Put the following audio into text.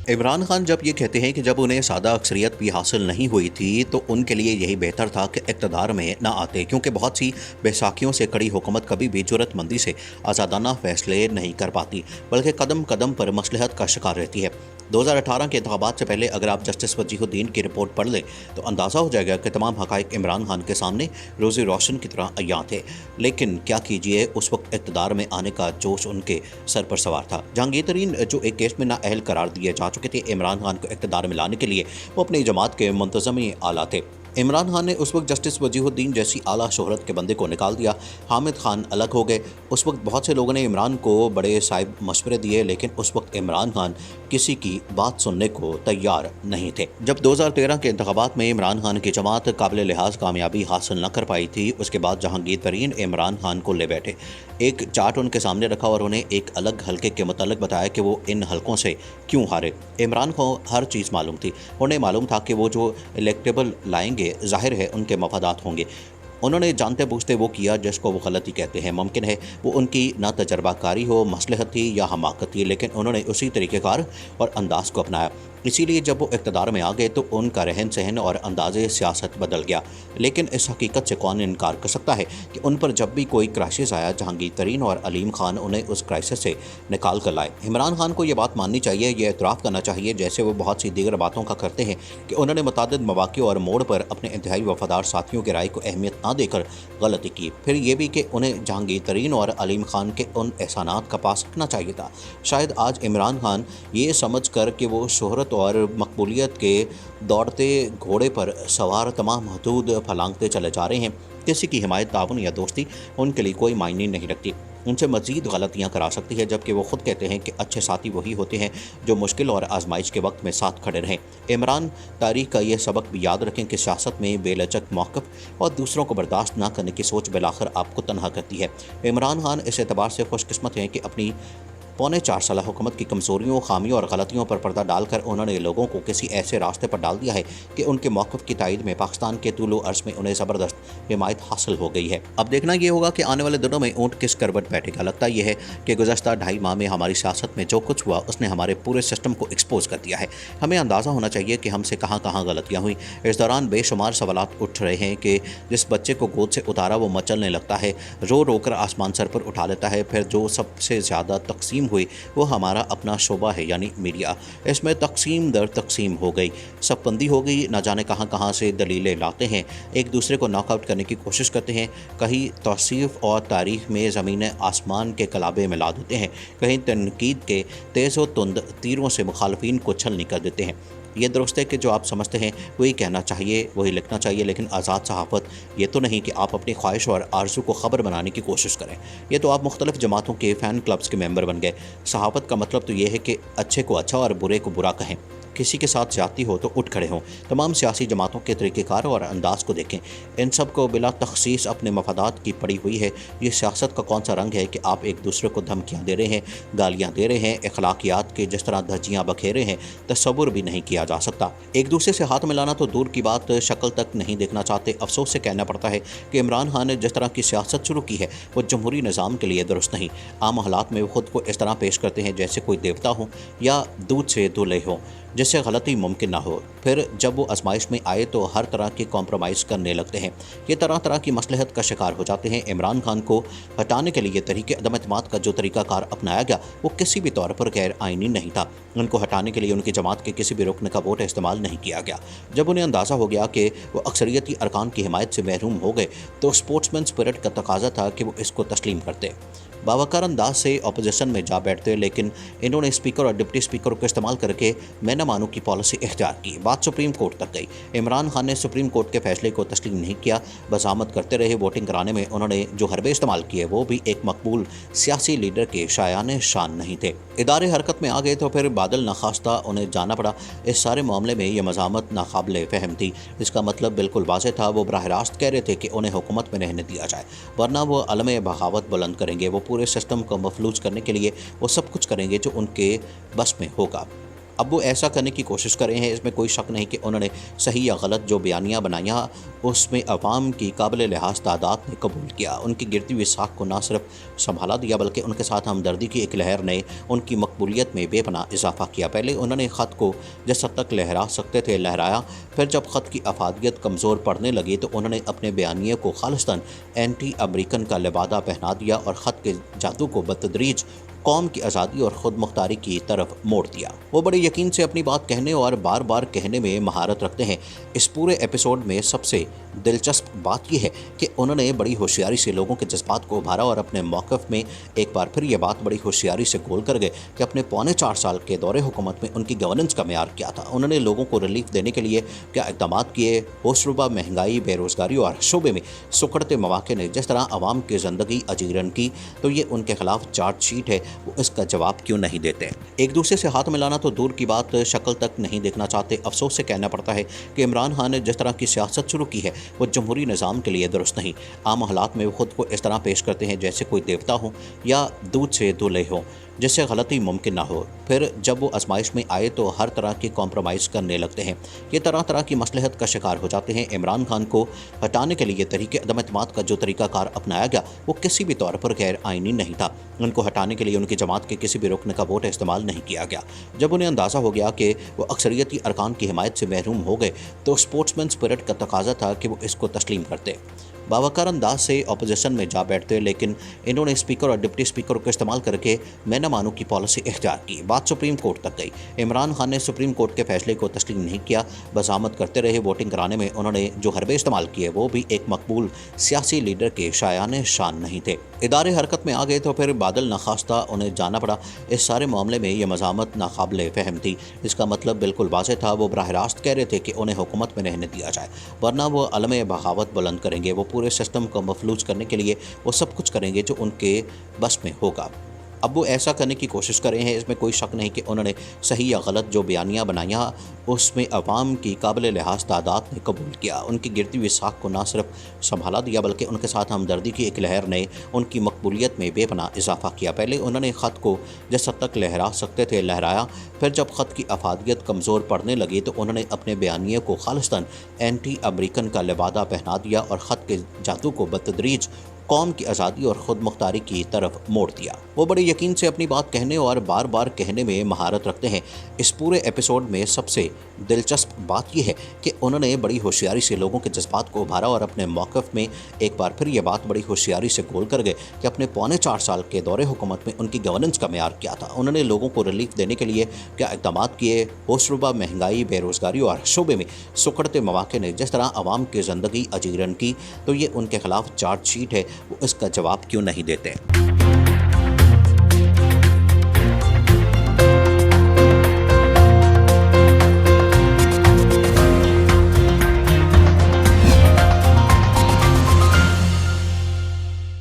इमरान खान जब ये कहते हैं कि जब उन्हें सादा अक्सरियत भी हासिल नहीं हुई थी तो उनके लिए यही बेहतर था कि इक़्तिदार में ना आते, क्योंकि बहुत सी बैसाखियों से कड़ी हुकूमत कभी भी जुर्रतमंदी से आज़ादाना फैसले नहीं कर पाती, बल्कि कदम कदम पर मसलहत का शिकार रहती है। 2018 के इंतखाबात से पहले अगर आप जस्टिस वजीहुद्दीन की रिपोर्ट पढ़ लें तो अंदाज़ा हो जाएगा कि तमाम हक़ाइक़ इमरान खान के सामने रोज़ी रोशन की तरह अय्यां थे। लेकिन क्या कीजिए, उस वक्त इक़्तिदार में आने का जोश उनके सर पर सवार था। जहांगीर तरीन जो एक केस में नाअहल करार दिए जा चुके थे, इमरान खान को इक़्तिदार में लाने के लिए वो अपनी जमात के मुंतज़मी आला थे। इमरान खान ने उस वक्त जस्टिस वजीहुद्दीन जैसी आला शोहरत के बंदे को निकाल दिया। हामिद खान अलग हो गए। उस वक्त बहुत से लोगों ने इमरान को बड़े साहिब मशवरे दिए, लेकिन उस वक्त इमरान खान किसी की बात सुनने को तैयार नहीं थे। जब 2013 के इंतखाबात में इमरान खान की जमात काबिल लिहाज कामयाबी हासिल न कर पाई थी, उसके बाद जहांगीर तरीन इमरान खान को ले बैठे, एक चार्ट उनके सामने रखा और उन्हें एक अलग हलके के मुतालिक बताया कि वो इन हलकों से क्यों हारे। इमरान को हर चीज़ मालूम थी। उन्हें मालूम था कि वो जो इलेक्टेबल लाएंगे ज़ाहिर है उनके मफादात होंगे। उन्होंने जानते बूझते वो किया जिसको वो गलती कहते हैं। मुमकिन है वो उनकी ना तजर्बाकारी हो, मसलहत थी या हमाकत थी, लेकिन उन्होंने उसी तरीक़ेकार और अंदाज़ को अपनाया। इसीलिए जब वो इक़्तिदार में आ गए तो उनका रहन सहन और अंदाज़े सियासत बदल गया। लेकिन इस हकीकत से कौन इनकार कर सकता है कि उन पर जब भी कोई क्राइसिस आया, जहांगीर तरीन और अलीम खान उन्हें उस क्राइसिस से निकाल कर लाए। इमरान खान को ये बात माननी चाहिए, ये एतराफ़ करना चाहिए, जैसे वो बहुत सी दीगर बातों का करते हैं, कि उन्होंने मुतादिद मौक़े और मोड़ पर अपने इंतहाई वफ़ादार साथियों की राय को अहमियत ना देकर गलती की। फिर ये भी कि उन्हें जहांगीर तरीन और अलीम खान के उन एहसानात का पास रखना चाहिए था। शायद आज इमरान खान ये समझ कर कि वो शोहरत और मकबूलियत के दौड़ते घोड़े पर सवार तमाम हदूद फलांगते चले जा रहे हैं, किसी की हिमायत, ताउन या दोस्ती उनके लिए कोई मायने नहीं रखती, उनसे मज़ीद गलतियाँ करा सकती है। जबकि वो ख़ुद कहते हैं कि अच्छे साथी वही होते हैं जो मुश्किल और आजमाइश के वक्त में साथ खड़े रहें। इमरान तारीख़ का ये सबक भी याद रखें कि सियासत में बेलचक मौक़िफ़ और दूसरों को बर्दाश्त ना करने की सोच बिलाखिर आपको तनहा करती है। इमरान खान इस एतबार से खुशकिस्मत हैं कि अपनी पौने 4 साल हुकूमत की कमज़ोरियों, खामियों और गलतियों पर पर्दा डालकर उन्होंने लोगों को किसी ऐसे रास्ते पर डाल दिया है कि उनके मौक़िफ़ की तायद में पाकिस्तान के तूलो अर्ज़ में उन्हें ज़बरदस्त हिमायत हासिल हो गई है। अब देखना ये होगा कि आने वाले दिनों में ऊँट किस करवट बैठेगा। लगता यह है कि गुज़श्ता 2.5 माह में हमारी सियासत में जो कुछ हुआ उसने हमारे पूरे सिस्टम को एक्सपोज़ कर दिया है। हमें अंदाज़ा होना चाहिए कि हमसे कहाँ कहाँ गलतियाँ हुई। इस दौरान बेशुमार सवालात उठ रहे हैं कि जिस बच्चे को गोद से उतारा वो मचलने लगता है, रो रो कर आसमान सर पर उठा लेता है। फिर जो सबसे ज़्यादा तकसीम हुई वो हमारा अपना शोबा है, यानी मीडिया। इसमें तकसीम दर तकसीम हो गई, सबबंदी हो गई, न जाने कहाँ कहाँ से दलीलें लाते हैं, एक दूसरे को नॉकआउट करने की कोशिश करते हैं, कहीं तौसीफ़ और तारीख़ में ज़मीन आसमान के कलाबे मिला देते हैं, कहीं तनकीद के तेज़ व तुंद तीरों से मुखालफिन को छलनी कर देते हैं। ये दुरुस्त है कि जो आप समझते हैं वही कहना चाहिए, वही लिखना चाहिए, लेकिन आज़ाद सहाफ़त ये तो नहीं कि आप अपनी ख्वाहिश और आरज़ू को ख़बर बनाने की कोशिश करें। ये तो आप मुख्तलिफ़ जमातों के फ़ैन क्लब्स के मेंबर बन गए। सहाफ़त का मतलब तो ये है कि अच्छे को अच्छा और बुरे को बुरा कहें, किसी के साथ ज़्यादती हो तो उठ खड़े हों। तमाम सियासी जमातों के तरीक़ेकार और अंदाज़ को देखें, इन सब को बिला तख़सीस अपने मफादात की पड़ी हुई है। ये सियासत का कौन सा रंग है कि आप एक दूसरे को धमकियाँ दे रहे हैं, गालियाँ दे रहे हैं, अखलाकियात के जिस तरह धज्जियाँ बखेरे हैं, तसव्वुर भी नहीं किया जा सकता। एक दूसरे से हाथ मिलाना तो दूर की बात, शक्ल तक नहीं देखना चाहते। अफसोस से कहना पड़ता है कि इमरान खान ने जिस तरह की सियासत शुरू की है वो जमहूरी निज़ाम के लिए दुरुस्त नहीं। आम हालात में वो ख़ुद को इस तरह पेश करते हैं जैसे कोई देवता हो या दूध से दूल्हे हो, जिससे गलती मुमकिन ना हो। फिर जब वो आजमाइश में आए तो हर तरह की कॉम्प्रोमाइज़ करने लगते हैं। ये तरह तरह की मसलहत का शिकार हो जाते हैं। इमरान खान को हटाने के लिए तरीके अदम एतमाद का जो तरीक़ाकार अपनाया गया वो किसी भी तौर पर गैर आइनी नहीं था। उनको हटाने के लिए उनकी जमात के किसी भी रुकन का वोट इस्तेमाल नहीं किया गया। जब उन्हें अंदाज़ा हो गया कि वो अक्सरियती अरकान की हिमायत से महरूम हो गए तो स्पोर्ट्समैन स्पिरिट का तकाजा था कि वो इसको तस्लीम करते, बावकार अंदाज से अपोजिशन में जा बैठते। लेकिन इन्होंने स्पीकर और डिप्टी स्पीकर को इस्तेमाल करके मैं न मानूं की पॉलिसी इख्तियार की। बात सुप्रीम कोर्ट तक गई। इमरान खान ने सुप्रीम कोर्ट के फैसले को तस्लीम नहीं किया, बसामत करते रहे। वोटिंग कराने में उन्होंने जो हरबे इस्तेमाल किए वो भी एक मकबूल सियासी लीडर के शायाने शान नहीं थे। इदारे हरकत में आ गए तो फिर बादल नखास्ता उन्हें जाना पड़ा। इस सारे मामले में यह मज़ामत नाकाबिल फ़हम थी। इसका मतलब बिल्कुल वाज़ेह था, वो बराह रास्त कह रहे थे कि उन्हें हुकूमत में रहने दिया जाए, वरना वो अलम बगावत बुलंद करेंगे। वो पूरे सिस्टम को मफलूज करने के लिए वो सब कुछ करेंगे जो उनके बस में होगा। اب وہ ایسا کرنے کی کوشش کر رہے ہیں، اس میں کوئی شک نہیں کہ انہوں نے صحیح یا غلط جو بیانیاں بنائیاں اس میں عوام کی قابل لحاظ تعداد نے قبول کیا۔ ان کی گرتی ہوئی ساکھ کو نہ صرف سنبھالا دیا بلکہ ان کے ساتھ ہمدردی کی ایک لہر نے ان کی مقبولیت میں بے پناہ اضافہ کیا۔ پہلے انہوں نے خط کو جس حد تک لہرا سکتے تھے لہرایا، پھر جب خط کی افادیت کمزور پڑنے لگی تو انہوں نے اپنے بیانیے کو خالصتاً اینٹی امریکن کا لبادہ پہنا دیا اور خط کے جادو کو بتدریج قوم کی آزادی اور خود مختاری کی طرف موڑ دیا۔ وہ بڑے یقین سے اپنی بات کہنے اور بار بار کہنے میں مہارت رکھتے ہیں۔ اس پورے ایپیسوڈ میں سب سے دلچسپ بات یہ ہے کہ انہوں نے بڑی ہوشیاری سے لوگوں کے جذبات کو ابھارا اور اپنے موقف میں ایک بار پھر یہ بات بڑی ہوشیاری سے گول کر گئے کہ اپنے پونے 4 سال کے دور حکومت میں ان کی گورننس کا معیار کیا تھا۔ انہوں نے لوگوں کو ریلیف دینے کے لیے کیا اقدامات کیے، ہوشربا مہنگائی، بے روزگاری اور شعبے میں سکڑتے مواقع نے جس طرح عوام کی زندگی اجیرن کی، تو یہ ان کے خلاف چارج شیٹ ہے، وہ اس کا جواب کیوں نہیں دیتے؟ ایک دوسرے سے ہاتھ ملانا تو دور کی بات، شکل تک نہیں دیکھنا چاہتے۔ افسوس سے کہنا پڑتا ہے کہ عمران خان نے جس طرح کی سیاست شروع کی ہے وہ جمہوری نظام کے لیے درست نہیں۔ عام حالات میں وہ خود کو اس طرح پیش کرتے ہیں جیسے کوئی دیوتا ہو یا دودھ سے دھلے ہو جس سے غلطی ممکن نہ ہو۔ پھر جب وہ آزمائش میں آئے تو ہر طرح کی کمپرومائز کرنے لگتے ہیں۔ یہ طرح طرح کی مصلحت کا شکار ہو جاتے ہیں۔ عمران خان کو ہٹانے کے لیے تحریک عدم اعتماد کا جو طریقہ کار اپنایا گیا وہ کسی بھی طور پر غیر آئینی نہیں تھا۔ ان کو ہٹانے کے لیے ان کی جماعت کے کسی بھی رکن کا ووٹ استعمال نہیں کیا گیا۔ جب انہیں اندازہ ہو گیا کہ وہ اکثریتی ارکان کی حمایت سے محروم ہو گئے تو اسپورٹس مین اسپرٹ کا تقاضا تھا کہ وہ اس کو تسلیم کرتے، باوقار انداز سے اپوزیشن میں جا بیٹھتے، لیکن انہوں نے اسپیکر اور ڈپٹی اسپیکر کو استعمال کر کے میں نہ مانوں کی پالیسی اختیار کی۔ بات سپریم کورٹ تک گئی۔ عمران خان نے سپریم کورٹ کے فیصلے کو تسلیم نہیں کیا، بزامت کرتے رہے۔ ووٹنگ کرانے میں انہوں نے جو حربے استعمال کیے وہ بھی ایک مقبول سیاسی لیڈر کے شایان شان نہیں تھے۔ ادارے حرکت میں آ گئے تو پھر بادل نخواستہ انہیں جانا پڑا۔ اس سارے معاملے میں یہ مزاحمت ناقابل فہم تھی۔ اس کا مطلب بالکل واضح تھا، وہ براہ راست کہہ رہے تھے کہ انہیں حکومت میں رہنے دیا جائے، ورنہ وہ علم بغاوت بلند کریں گے۔ وہ پورے سسٹم کو مفلوج کرنے کے لیے وہ سب کچھ کریں گے جو ان کے بس میں ہوگا۔ اب وہ ایسا کرنے کی کوشش کر رہے ہیں، اس میں کوئی شک نہیں کہ انہوں نے صحیح یا غلط جو بیانیاں بنائیاں اس میں عوام کی قابل لحاظ تعداد نے قبول کیا۔ ان کی گرتی ہوئی ساکھ کو نہ صرف سنبھالا دیا بلکہ ان کے ساتھ ہمدردی کی ایک لہر نے ان کی مقبولیت میں بے پناہ اضافہ کیا۔ پہلے انہوں نے خط کو جس حد تک لہرا سکتے تھے لہرایا، پھر جب خط کی افادیت کمزور پڑنے لگی تو انہوں نے اپنے بیانیے کو خالصتاً اینٹی امریکن کا لبادہ پہنا دیا اور خط کے جادو کو بتدریج قوم کی آزادی اور خود مختاری کی طرف موڑ دیا۔ وہ بڑے یقین سے اپنی بات کہنے اور بار بار کہنے میں مہارت رکھتے ہیں۔ اس پورے ایپیسوڈ میں سب سے دلچسپ بات یہ ہے کہ انہوں نے بڑی ہوشیاری سے لوگوں کے جذبات کو ابھارا اور اپنے موقف میں ایک بار پھر یہ بات بڑی ہوشیاری سے گول کر گئے کہ اپنے پونے 4 سال کے دور حکومت میں ان کی گورننس کا معیار کیا تھا۔ انہوں نے لوگوں کو ریلیف دینے کے لیے کیا اقدامات کیے، ہوشربا مہنگائی، بے روزگاری اور شعبے میں سکڑتے مواقع نے جس طرح عوام کی زندگی اجیرن کی، تو یہ ان کے خلاف چارج شیٹ ہے، وہ اس کا جواب کیوں نہیں دیتے؟